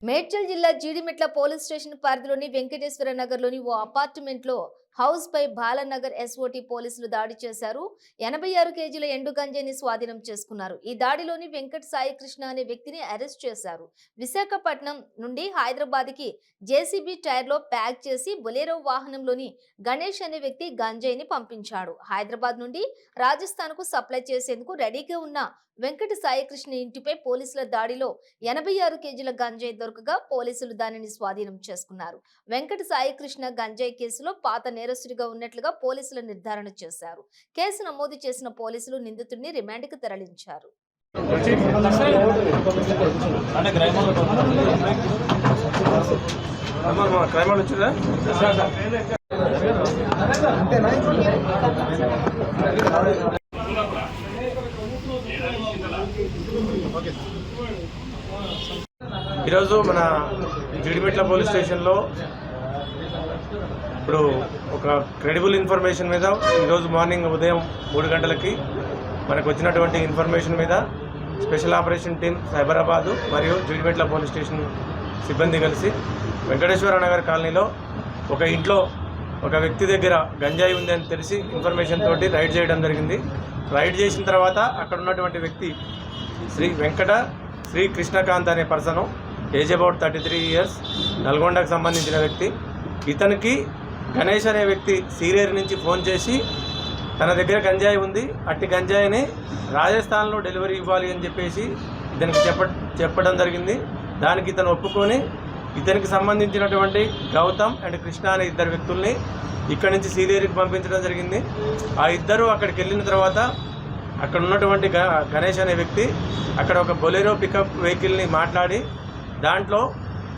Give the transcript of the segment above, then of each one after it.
మేడ్చల్ జిల్లా Jeedimetla police station పరిధిలోని వెంకటేశ్వర నగర్లోని ఓ అపార్ట్మెంట్లో హౌస్ పై బాలనగర్ ఎస్ఓటీ పోలీసులు దాడి చేశారు. 86 కేజీల ఎండు గంజాయిని స్వాధీనం చేసుకున్నారు. ఈ దాడిలోని వెంకట సాయి కృష్ణ అనే వ్యక్తిని అరెస్ట్ చేశారు. విశాఖపట్నం నుండి హైదరాబాద్ కి జేసీబీ టైర్ లో ప్యాక్ చేసి బొలెరో వాహనంలోని గణేష్ అనే వ్యక్తి గంజాయిని పంపించాడు. హైదరాబాద్ నుండి రాజస్థాన్ కు సప్లై చేసేందుకు రెడీగా ఉన్న వెంకట సాయి కృష్ణ ఇంటిపై పోలీసుల దాడిలో 86 కేజీల గంజాయి దొరకగా పోలీసులు దానిని స్వాధీనం చేసుకున్నారు. వెంకట సాయి కృష్ణ గంజాయి కేసులో పాత నేరస్తుడిగా ఉన్నట్లుగా పోలీసులు నిర్ధారణ చేశారు. కేసు నమోదు చేసిన పోలీసులు నిందితుడిని రిమాండ్‌కి తరలించారు. ఈరోజు మన జీడిమెట్ల పోలీస్ స్టేషన్లో ఇప్పుడు ఒక క్రెడిబుల్ ఇన్ఫర్మేషన్ మీద ఈరోజు మార్నింగ్ ఉదయం 3 గంటలకి మనకు వచ్చినటువంటి ఇన్ఫర్మేషన్ మీద స్పెషల్ ఆపరేషన్ టీం సైబరాబాదు మరియు జీడిమెట్ల పోలీస్ స్టేషన్ సిబ్బంది కలిసి వెంకటేశ్వర నగర్ కాలనీలో ఒక ఇంట్లో ఒక వ్యక్తి దగ్గర గంజాయి ఉంది అని తెలిసి ఇన్ఫర్మేషన్ తోటి రైడ్ చేయడం జరిగింది. రైడ్ చేసిన తర్వాత అక్కడ ఉన్నటువంటి వ్యక్తి శ్రీ కృష్ణకాంత్ అనే పర్సను, ఏజ్ అబౌట్ 33 ఇయర్స్, నల్గొండకు సంబంధించిన వ్యక్తి. ఇతనికి గణేష్ అనే వ్యక్తి సీరియర్ నుంచి ఫోన్ చేసి తన దగ్గర గంజాయి ఉంది, అట్టి గంజాయిని రాజస్థాన్లో డెలివరీ ఇవ్వాలి అని చెప్పేసి ఇతనికి చెప్పడం జరిగింది. దానికి ఇతను ఒప్పుకొని ఇతనికి సంబంధించినటువంటి గౌతమ్ అండ్ కృష్ణ అనే 2 వ్యక్తుల్ని ఇక్కడి నుంచి సీరియర్కి పంపించడం జరిగింది. ఆ ఇద్దరు అక్కడికి వెళ్ళిన తర్వాత అక్కడ ఉన్నటువంటి గణేష్ అనే వ్యక్తి అక్కడ ఒక బొలెరో పికప్ వెహికల్ని మాట్లాడి దాంట్లో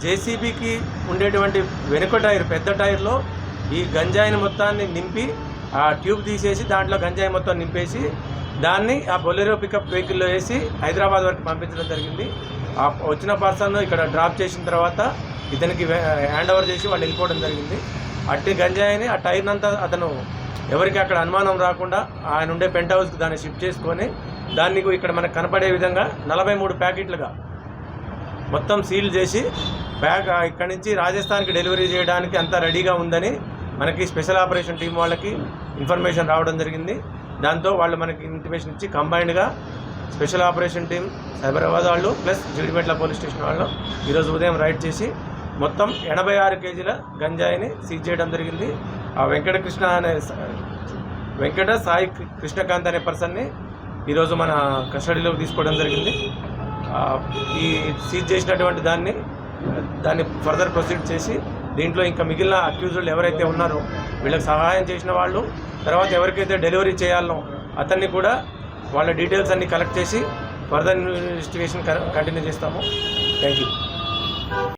జేసీబీకి ఉండేటువంటి వెనుక టైర్, పెద్ద టైర్లో ఈ గంజాయిని మొత్తాన్ని నింపి ఆ ట్యూబ్ తీసేసి దాంట్లో గంజాయి మొత్తం నింపేసి దాన్ని ఆ బొలెరో పికప్ వెహికల్లో వేసి హైదరాబాద్ వరకు పంపించడం జరిగింది. ఆ వచ్చిన పర్సన్ ఇక్కడ డ్రాప్ చేసిన తర్వాత ఇతనికి హ్యాండ్ ఓవర్ చేసి వాళ్ళు వెళ్ళిపోవడం జరిగింది. అట్టి గంజాయిని ఆ టైర్నంతా అతను ఎవరికి అక్కడ అనుమానం రాకుండా ఆయన ఉండే పెంట్ హౌస్కి దాన్ని షిఫ్ట్ చేసుకొని దాన్ని ఇక్కడ మనకు కనపడే విధంగా 43 ప్యాకెట్లుగా మొత్తం సీల్ చేసి ఇక్కడి నుంచి రాజస్థాన్కి డెలివరీ చేయడానికి అంతా రెడీగా ఉందని మనకి స్పెషల్ ఆపరేషన్ టీం వాళ్ళకి ఇన్ఫర్మేషన్ రావడం జరిగింది. దాంతో వాళ్ళు మనకి ఇంటిమేషన్ ఇచ్చి కంబైన్డ్గా స్పెషల్ ఆపరేషన్ టీం సైబరాబాద్ వాళ్ళు ప్లస్ జీడిమెట్ల పోలీస్ స్టేషన్ వాళ్ళు ఈరోజు ఉదయం రైడ్ చేసి మొత్తం 86 కేజీల గంజాయిని సీజ్ చేయడం జరిగింది. ఆ వెంకట సాయి కృష్ణకాంత్ అనే పర్సన్ని ఈరోజు మన కస్టడీలోకి తీసుకోవడం జరిగింది. ఈ సీజ్ చేసినటువంటి దాన్ని ఫర్దర్ ప్రొసీడ్ చేసి దీంట్లో ఇంకా మిగిలిన అక్యూజ్డ్ ఎవరైతే ఉన్నారో వీళ్ళకి సహాయం చేసిన వాళ్ళు, తర్వాత ఎవరికైతే డెలివరీ చేయాలనో అతన్ని కూడా వాళ్ళ డీటెయిల్స్ అన్ని కలెక్ట్ చేసి ఫర్దర్ ఇన్వెస్టిగేషన్ కంటిన్యూ చేస్తాము. Thank you.